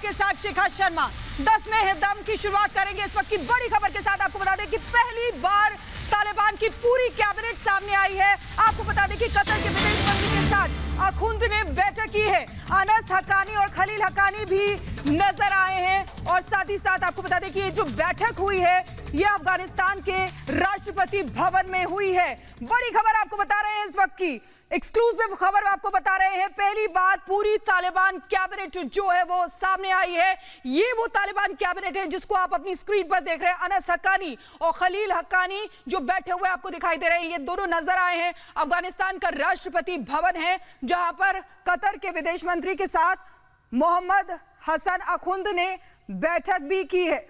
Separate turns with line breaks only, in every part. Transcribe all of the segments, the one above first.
के साथ शिखा शर्मा 10वें दम की शुरुआत करेंगे। इस वक्त की बड़ी खबर के साथ आपको बता दें कि पहली बार तालिबान की पूरी कैबिनेट सामने आई है। आपको बता दें कि कतर के विदेश मंत्री के साथ अखुंद ने बैठक की है। अनस हक्कानी और खलील हक्कानी भी नजर आए हैं और साथ ही साथ आपको बता दें कि ये जो बैठक हुई है ये अफगानिस्तान के राष्ट्रपति भवन में हुई है। बड़ी खबर आपको बता रहे हैं, इस वक्त की एक्सक्लूसिव खबर आपको बता रहे हैं। पहली बार पूरी तालिबान कैबिनेट जो है वो सामने आई है। ये वो तालिबान कैबिनेट है जिसको आप अपनी स्क्रीन पर देख रहे हैं। अनस हक्कानी और खलील हक्कानी जो बैठे हुए आपको दिखाई दे रहे हैं, ये दोनों नजर आए हैं। अफगानिस्तान का राष्ट्रपति भवन है जहां पर कतर के विदेश मंत्री के साथ मोहम्मद हसन अखुंद ने बैठक भी की है।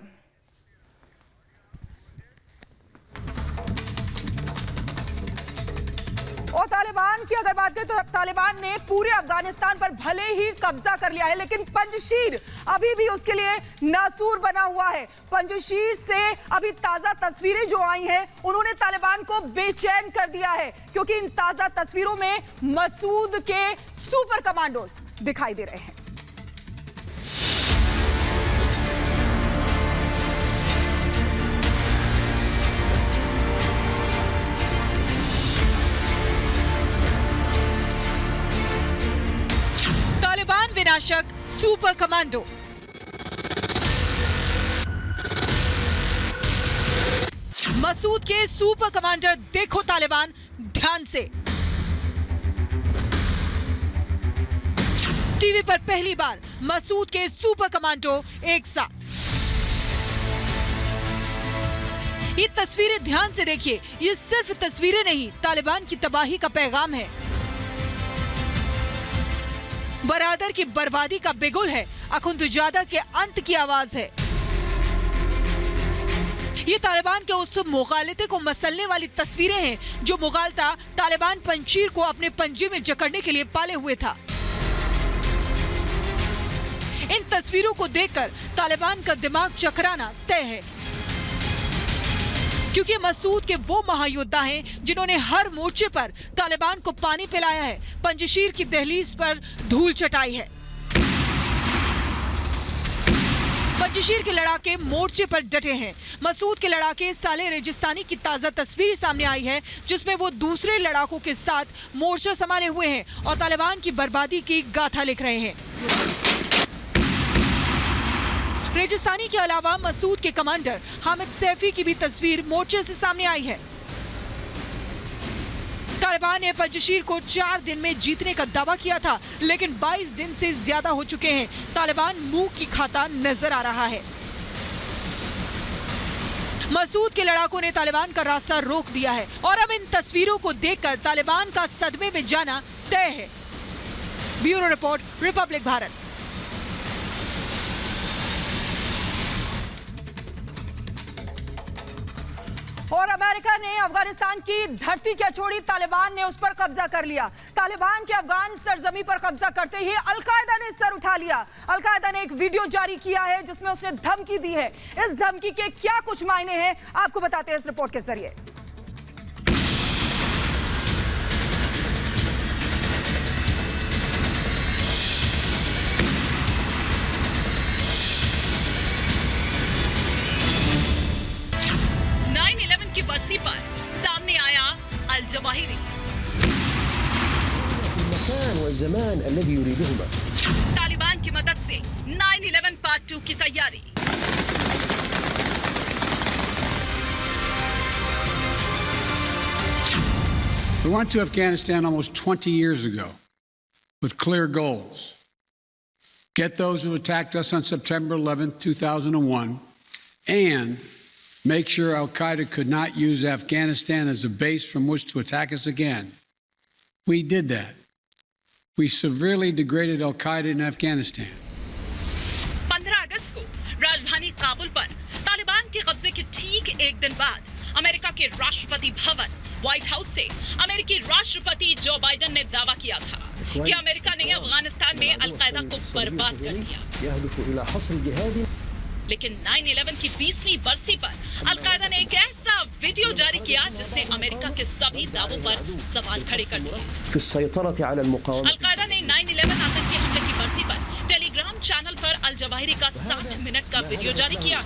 और तालिबान की अगर बात करें तो तालिबान ने पूरे अफगानिस्तान पर भले ही कब्जा कर लिया है, लेकिन पंजशीर अभी भी उसके लिए नासूर बना हुआ है। पंजशीर से अभी ताजा तस्वीरें जो आई हैं उन्होंने तालिबान को बेचैन कर दिया है, क्योंकि इन ताजा तस्वीरों में मसूद के सुपर कमांडोज दिखाई दे रहे हैं।
तालिबान विनाशक सुपर कमांडो। मसूद के सुपर कमांडर देखो तालिबान ध्यान से। टीवी पर पहली बार मसूद के सुपर कमांडो एक साथ। ये तस्वीरें ध्यान से देखिए, ये सिर्फ तस्वीरें नहीं, तालिबान की तबाही का पैगाम है। बरादर की बर्बादी का बिगुल है, अखुंदजादा के अंत की आवाज है। ये तालिबान के उस मुगालते को मसलने वाली तस्वीरें हैं जो मुगालता तालिबान पंजशीर को अपने पंजे में जकड़ने के लिए पाले हुए था। इन तस्वीरों को देखकर तालिबान का दिमाग चकराना तय है, क्योंकि मसूद के वो महायोद्धा हैं जिन्होंने हर मोर्चे पर तालिबान को पानी पिलाया है, पंजशीर की दहलीज पर धूल चटाई है। पंजशीर के लड़ाके मोर्चे पर डटे हैं। मसूद के लड़ाके साले रेगिस्तानी की ताजा तस्वीर सामने आई है, जिसमें वो दूसरे लड़ाकों के साथ मोर्चा संभाले हुए हैं और तालिबान की बर्बादी की गाथा लिख रहे हैं। रेगिस्तानी के अलावा मसूद के कमांडर हामिद सैफी की भी तस्वीर मोर्चे से सामने आई है। तालिबान ने पंजशीर को 4 दिन में जीतने का दावा किया था, लेकिन 22 दिन से ज्यादा हो चुके हैं। तालिबान मुंह की खाता नजर आ रहा है। मसूद के लड़ाकों ने तालिबान का रास्ता रोक दिया है और अब इन तस्वीरों को देखकर तालिबान का सदमे में जाना तय है। Bureau report, Republic Bharat.
और अमेरिका ने अफगानिस्तान की धरती क्या छोड़ी, तालिबान ने उस पर कब्जा कर लिया। तालिबान के अफगान सरजमी पर कब्जा करते ही अलकायदा ने सर उठा लिया। अलकायदा ने एक वीडियो जारी किया है जिसमें उसने धमकी दी है। इस धमकी के क्या कुछ मायने हैं आपको बताते हैं इस रिपोर्ट के जरिए।
बरसी पर सामने आया अल जवाहिरी। तालिबान की मदद से 9/11 पार्ट 2 की तैयारी।
We went to Afghanistan almost 20 years ago with clear goals. Get those who attacked us on September 11th, 2001, and make sure al-Qaeda could not use Afghanistan as a base from which to attack us again. We did that. We severely degraded al-Qaeda in Afghanistan.
15 अगस्त को राजधानी काबुल पर तालिबान के कब्जे के ठीक एक दिन बाद अमेरिका के राष्ट्रपति भवन व्हाइट हाउस से अमेरिकी राष्ट्रपति जो बाइडेन ने दावा किया था कि अमेरिका ने अफगानिस्तान में अल-कायदा को बर्बाद कर दिया। लेकिन 9/11 की 20वीं बरसी पर अलकायदा ने एक ऐसा वीडियो जारी किया जिसने अमेरिका के सभी दावों पर सवाल खड़े कर दिए। अलकायदा ने 9/11 आतंकी हमले की बरसी पर टेलीग्राम चैनल पर अल जवाहिरी का 60 मिनट का वीडियो जारी किया है।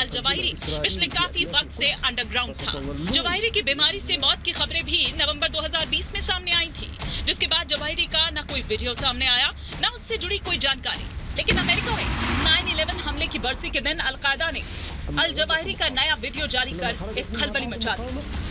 अल जवाहिरी पिछले काफी वक्त से अंडरग्राउंड था। जवाहिरी की बीमारी से मौत की खबरें भी नवंबर 2020 में सामने आई थी, जिसके बाद जवाहिरी का न कोई वीडियो सामने आया, न उससे जुड़ी कोई जानकारी। लेकिन अमेरिका में 9/11 हमले की बरसी के दिन अलकायदा ने अल जवाहिरी का नया वीडियो जारी कर एक खलबली मचा दी।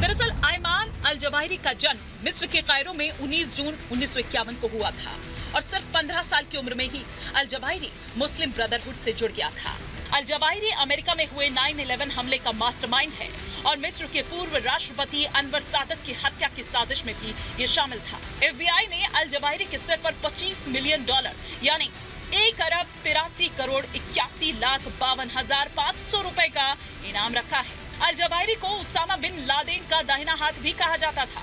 दरअसल आयमान अल जवाहिरी का जन्म मिस्र के कायरो में 19 जून 1951 को हुआ था और सिर्फ 15 साल की उम्र में ही अल जवाहिरी मुस्लिम ब्रदरहुड से जुड़ गया था। अल जवाहिरी अमेरिका में हुए 9/11 हमले का मास्टरमाइंड है और मिस्र के पूर्व राष्ट्रपति अनवर सादत की हत्या की साजिश में भी ये शामिल था। FBI ने अल जवाहिरी के सिर पर $25 मिलियन यानी 1,83,81,52,500 रुपए का इनाम रखा है। अल जवाहिरी को उसामा बिन लादेन का दाहिना हाथ भी कहा जाता था।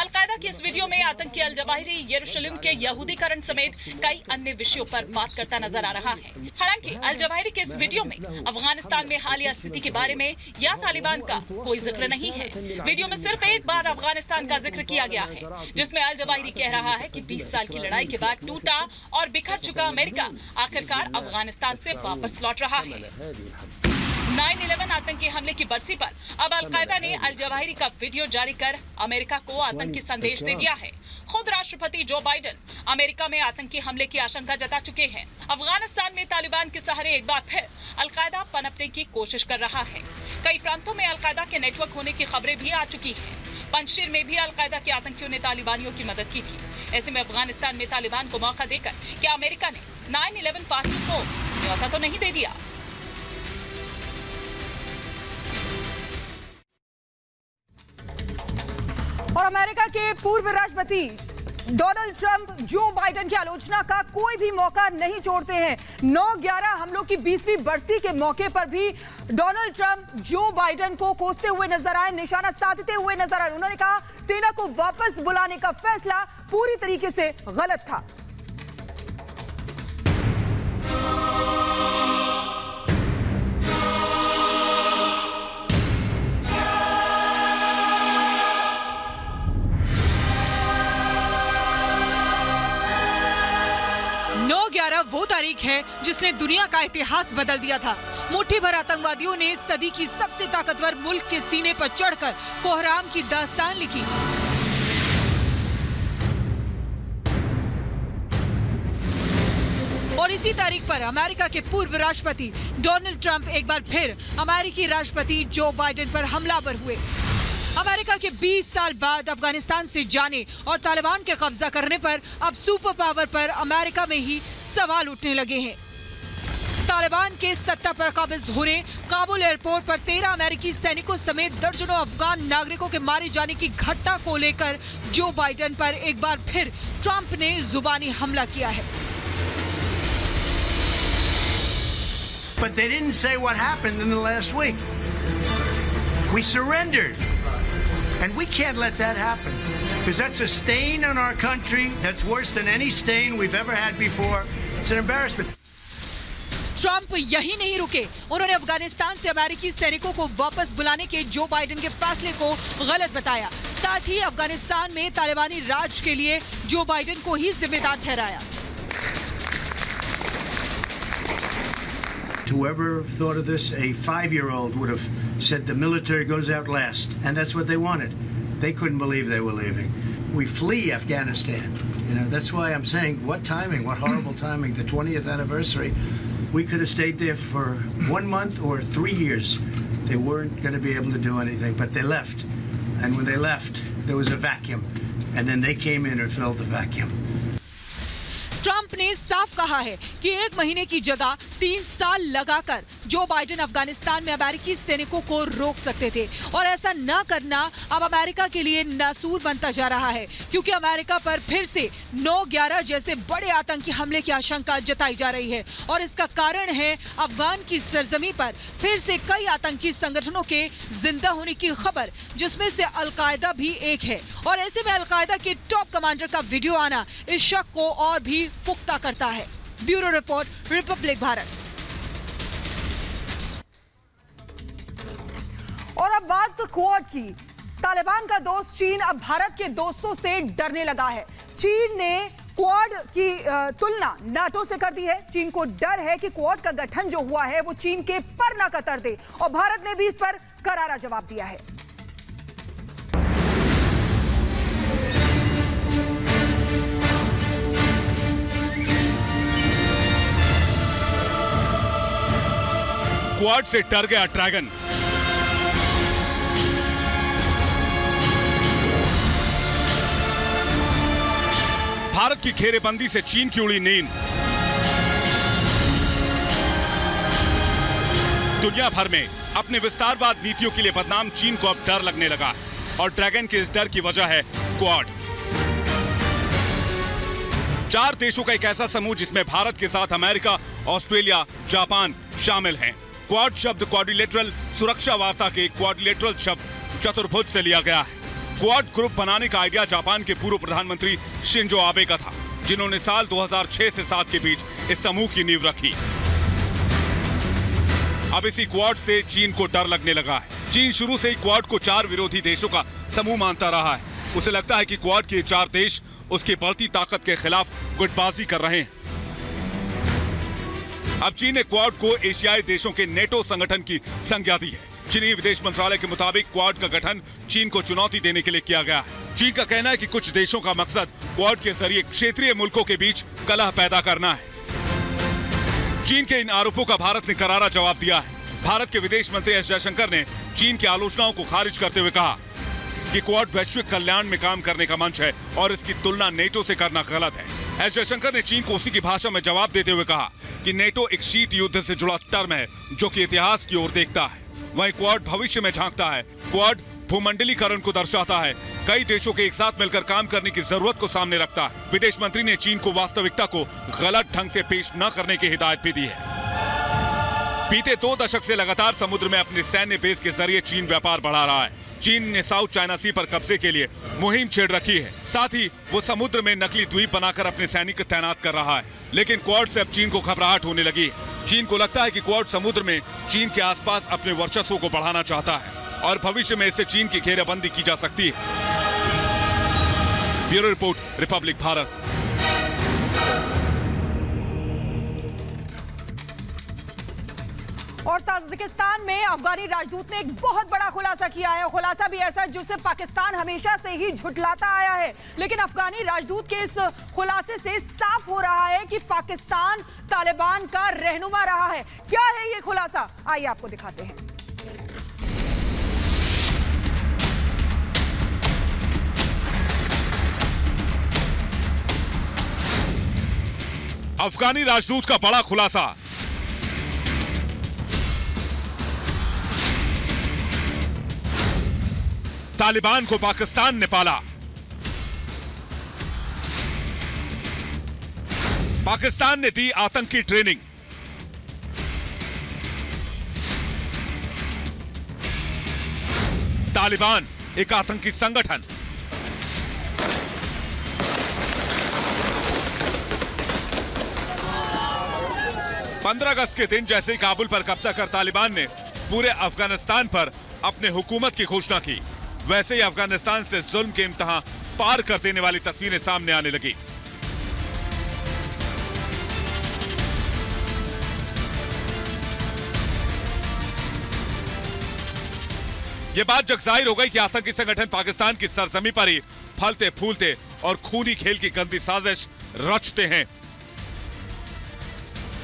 अलकायदा की इस वीडियो में आतंकी अल जवाहिरी यरूशलेम के यहूदीकरण समेत कई अन्य विषयों पर बात करता नजर आ रहा है। हालांकि अल जवाहिरी के इस वीडियो में अफगानिस्तान में हालिया स्थिति के बारे में या तालिबान का कोई जिक्र नहीं है। वीडियो में सिर्फ एक बार अफगानिस्तान का जिक्र किया गया है, जिसमें अल जवाहिरी कह रहा है कि 20 साल की लड़ाई के बाद टूटा और बिखर चुका अमेरिका आखिरकार अफगानिस्तान से वापस लौट रहा है। 9/11 आतंकी हमले की बरसी पर अब अलकायदा ने अल जवाहिरी का वीडियो जारी कर अमेरिका को आतंकी संदेश दे दिया है। खुद राष्ट्रपति जो बाइडेन अमेरिका में आतंकी हमले की आशंका जता चुके हैं। अफगानिस्तान में तालिबान के सहारे एक बार फिर अलकायदा पनपने की कोशिश कर रहा है। कई प्रांतों में अलकायदा के नेटवर्क होने की खबरें भी आ चुकी है। पंजशीर में भी अलकायदा के आतंकियों ने तालिबानियों की मदद की थी। ऐसे में अफगानिस्तान में तालिबान को मौका देकर क्या अमेरिका ने 9/11 पार्टियों को न्योता तो नहीं दे दिया?
और अमेरिका के पूर्व राष्ट्रपति डोनाल्ड ट्रंप जो बाइडेन की आलोचना का कोई भी मौका नहीं छोड़ते हैं। 9/11 हमलों की 20वीं बरसी के मौके पर भी डोनाल्ड ट्रंप जो बाइडेन को कोसते हुए नजर आए, निशाना साधते हुए नजर आए। उन्होंने कहा सेना को वापस बुलाने का फैसला पूरी तरीके से गलत था।
वो तारीख है जिसने दुनिया का इतिहास बदल दिया था। मुट्ठी भर आतंकवादियों ने सदी की सबसे ताकतवर मुल्क के सीने पर चढ़कर कोहराम की दास्तान लिखी। और इसी तारीख पर अमेरिका के पूर्व राष्ट्रपति डोनाल्ड ट्रंप एक बार फिर अमेरिकी राष्ट्रपति जो बाइडेन पर हमलावर हुए। अमेरिका के 20 साल बाद अफगानिस्तान से जाने और तालिबान के कब्जा करने पर अब सुपर पावर पर अमेरिका में ही सवाल उठने लगे हैं। तालिबान के सत्ता पर काबिज होने, काबुल एयरपोर्ट पर 13 अमेरिकी सैनिकों समेत दर्जनों अफगान नागरिकों के मारे जाने की घटना को लेकर जो बाइडेन पर एक बार फिर ट्रंप ने जुबानी हमला किया है।
But they didn't say what happened in the last week. We surrendered. And we can't let that happen. Because that's a stain on our country that's worse than any stain we've ever had before. It's an embarrassment.
Trump यही नहीं रुके, उन्होंने अफगानिस्तान से अमेरिकी सैनिकों को वापस बुलाने के जो बाइडेन के फैसले को गलत बताया। साथ ही अफगानिस्तान में तालिबानी राज के लिए जो बाइडेन को ही जिम्मेदार ठहराया।
Whoever thought of this, a 5-year-old would have said the military goes out last, and that's what they wanted. They couldn't believe they were leaving. We flee Afghanistan. You know, that's why I'm saying, what timing, what horrible timing. The 20th anniversary, we could have stayed there for 1 month or 3 years. They weren't going to be able to do anything, but they left. And when they left, there was a vacuum. And then they came in and filled the vacuum.
Trump ने साफ कहा है कि 1 महीने की जगह 3 साल लगाकर जो बाइडेन अफगानिस्तान में अमेरिकी सैनिकों को रोक सकते थे और ऐसा न करना अब अमेरिका के लिए नासूर बनता जा रहा है, क्योंकि अमेरिका पर फिर से 9/11 जैसे बड़े आतंकी हमले की आशंका जताई जा रही है। और इसका कारण है अफगान की सरजमी पर फिर से कई आतंकी संगठनों के जिंदा होने की खबर, जिसमें से अलकायदा भी एक है। और ऐसे में अलकायदा के टॉप कमांडर का वीडियो आना इस शक को और भी पुख्ता करता है। Bureau report, Republic Bharat.
और अब बात क्वाड की। तालिबान का दोस्त चीन अब भारत के दोस्तों से डरने लगा है। चीन ने क्वाड की तुलना नाटो से कर दी है। चीन को डर है कि क्वाड का गठन जो हुआ है वो चीन के पर ना कतर दे, और भारत ने भी इस पर करारा जवाब दिया है।
क्वाड से डर गया ड्रैगन। भारत की घेरेबंदी से चीन की उड़ी नींद। दुनिया भर में अपने विस्तारवाद नीतियों के लिए बदनाम चीन को अब डर लगने लगा, और ड्रैगन के इस डर की वजह है क्वाड। 4 देशों का एक ऐसा समूह जिसमें भारत के साथ अमेरिका, ऑस्ट्रेलिया, जापान शामिल हैं। क्वाड शब्द क्वाड्रिलेटरल सुरक्षा वार्ता के क्वाड्रिलेटरल शब्द चतुर्भुज से लिया गया है। क्वाड ग्रुप बनाने का आइडिया जापान के पूर्व प्रधानमंत्री शिंजो आबे का था, जिन्होंने साल 2006 से 7 के बीच इस समूह की नींव रखी। अब इसी क्वाड से चीन को डर लगने लगा है। चीन शुरू से ही क्वाड को 4 विरोधी देशों का समूह मानता रहा है। उसे लगता है कि क्वाड के 4 देश उसकी बढ़ती ताकत के खिलाफ गुटबाजी कर रहे हैं। अब चीन ने क्वाड को एशियाई देशों के नेटो संगठन की संज्ञा दी है। चीनी विदेश मंत्रालय के मुताबिक क्वाड का गठन चीन को चुनौती देने के लिए किया गया है। चीन का कहना है कि कुछ देशों का मकसद क्वाड के जरिए क्षेत्रीय मुल्कों के बीच कलह पैदा करना है। चीन के इन आरोपों का भारत ने करारा जवाब दिया है। भारत के विदेश मंत्री एस जयशंकर ने चीन की आलोचनाओं को खारिज करते हुए कहा कि क्वाड वैश्विक कल्याण में काम करने का मंच है और इसकी तुलना नेटो से करना गलत है। एस जयशंकर ने चीन को उसी की भाषा में जवाब देते हुए कहा कि नेटो एक शीत युद्ध से जुड़ा टर्म है जो कि इतिहास की ओर देखता है, वहीं क्वाड भविष्य में झांकता है। क्वाड भूमंडलीकरण को दर्शाता है, कई देशों के एक साथ मिलकर काम करने की जरूरत को सामने रखता है। विदेश मंत्री ने चीन को वास्तविकता को गलत ढंग से पेश न करने की हिदायत भी दी है। बीते 2 दशक से लगातार समुद्र में अपने सैन्य बेस के जरिए चीन व्यापार बढ़ा रहा है। चीन ने साउथ चाइना सी पर कब्जे के लिए मुहिम छेड़ रखी है। साथ ही वो समुद्र में नकली द्वीप बनाकर अपने सैनिक तैनात कर रहा है। लेकिन क्वाड से अब चीन को घबराहट होने लगी है। चीन को लगता है कि क्वाड समुद्र में चीन के आसपास अपने वर्चस्व को बढ़ाना चाहता है और भविष्य में इससे चीन की घेरेबंदी की जा सकती है। Bureau report, Republic Bharat.
और ताजिकिस्तान में अफगानी राजदूत ने एक बहुत बड़ा खुलासा किया है। खुलासा भी ऐसा जिसे पाकिस्तान हमेशा से ही झुठलाता आया है, लेकिन अफगानी राजदूत के इस खुलासे से साफ हो रहा है कि पाकिस्तान तालिबान का रहनुमा रहा है। क्या है ये खुलासा, आइए आपको दिखाते हैं।
अफगानी राजदूत का बड़ा खुलासा। तालिबान को पाकिस्तान ने पाला। पाकिस्तान ने दी आतंकी ट्रेनिंग। तालिबान एक आतंकी संगठन। पंद्रह अगस्त के दिन जैसे ही काबुल पर कब्जा कर तालिबान ने पूरे अफगानिस्तान पर अपने हुकूमत की घोषणा की, वैसे ही अफगानिस्तान से जुल्म के इम्तिहान पार कर देने वाली तस्वीरें सामने आने लगी। यह बात जग जाहिर हो गई कि आतंकी संगठन पाकिस्तान की सरजमी पर ही फलते फूलते और खूनी खेल की गंदी साजिश रचते हैं।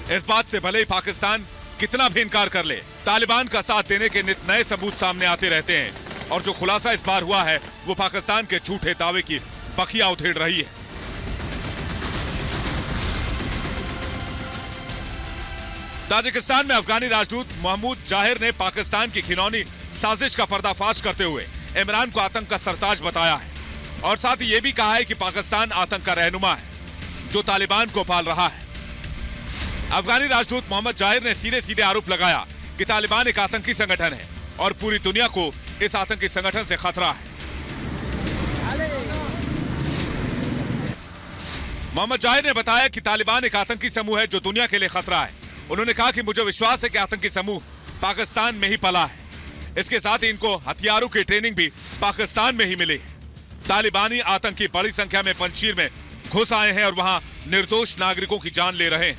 इस बात से भले ही पाकिस्तान कितना भी इनकार कर ले, तालिबान का साथ देने के नित नए सबूत सामने आते रहते हैं, और जो खुलासा इस बार हुआ है वो पाकिस्तान के झूठे दावे की बखिया उधेड़ रही है। ताजिकिस्तान में अफगानी राजदूत महमूद जाहिर ने पाकिस्तान की घिनौनी साजिश का पर्दाफाश करते हुए इमरान को आतंक का सरताज बताया है, और साथ ही यह भी कहा है कि पाकिस्तान आतंक का रहनुमा है जो तालिबान को पाल रहा है। अफगानी राजदूत मोहम्मद जाहिर ने सीधे सीधे आरोप लगाया कि तालिबान एक आतंकी संगठन है और पूरी दुनिया को इस आतंकी संगठन से खतरा है। मोहम्मद जाहिर ने बताया कि तालिबान एक आतंकी समूह है जो दुनिया के लिए खतरा है। उन्होंने कहा कि मुझे विश्वास है कि आतंकी समूह पाकिस्तान में ही पला है। इसके साथ ही इनको हथियारों की ट्रेनिंग भी पाकिस्तान में ही मिली है। तालिबानी आतंकी बड़ी संख्या में पंजशीर में घुस आए हैं और वहां निर्दोष नागरिकों की जान ले रहे हैं।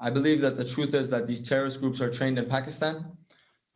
I believe that the truth is that these terrorist groups are trained in Pakistan.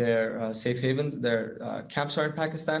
Their safe havens, their camps are in Pakistan.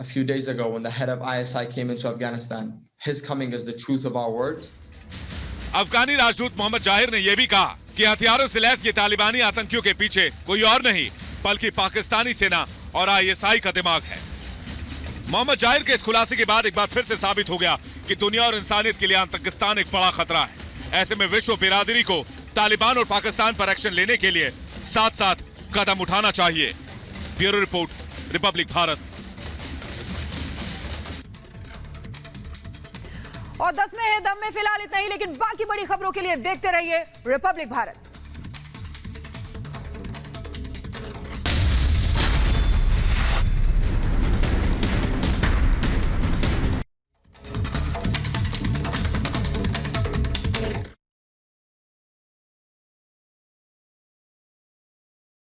A few days ago, when the head of ISI came into Afghanistan, his coming is the truth of our words.
अफगानी राजदूत मोहम्मद जाहिर ने यह भी कहा कि हथियारों से lace ये तालिबानी आतंकियों के पीछे कोई और नहीं बल्कि पाकिस्तानी सेना और ISI का दिमाग है। मोहम्मद जाहिर के इस खुलासे के बाद एक बार फिर से साबित हो गया कि दुनिया और इंसानियत के लिए आतंकिस्तान एक बड़ा खतरा है। ऐसे में विश्व बिरादरी को तालिबान और पाकिस्तान पर एक्शन लेने के लिए साथ साथ कदम उठाना चाहिए। Bureau report, Republic Bharat.
और 10वें दम में फिलहाल इतना ही, लेकिन बाकी बड़ी खबरों के लिए देखते रहिए रिपब्लिक भारत।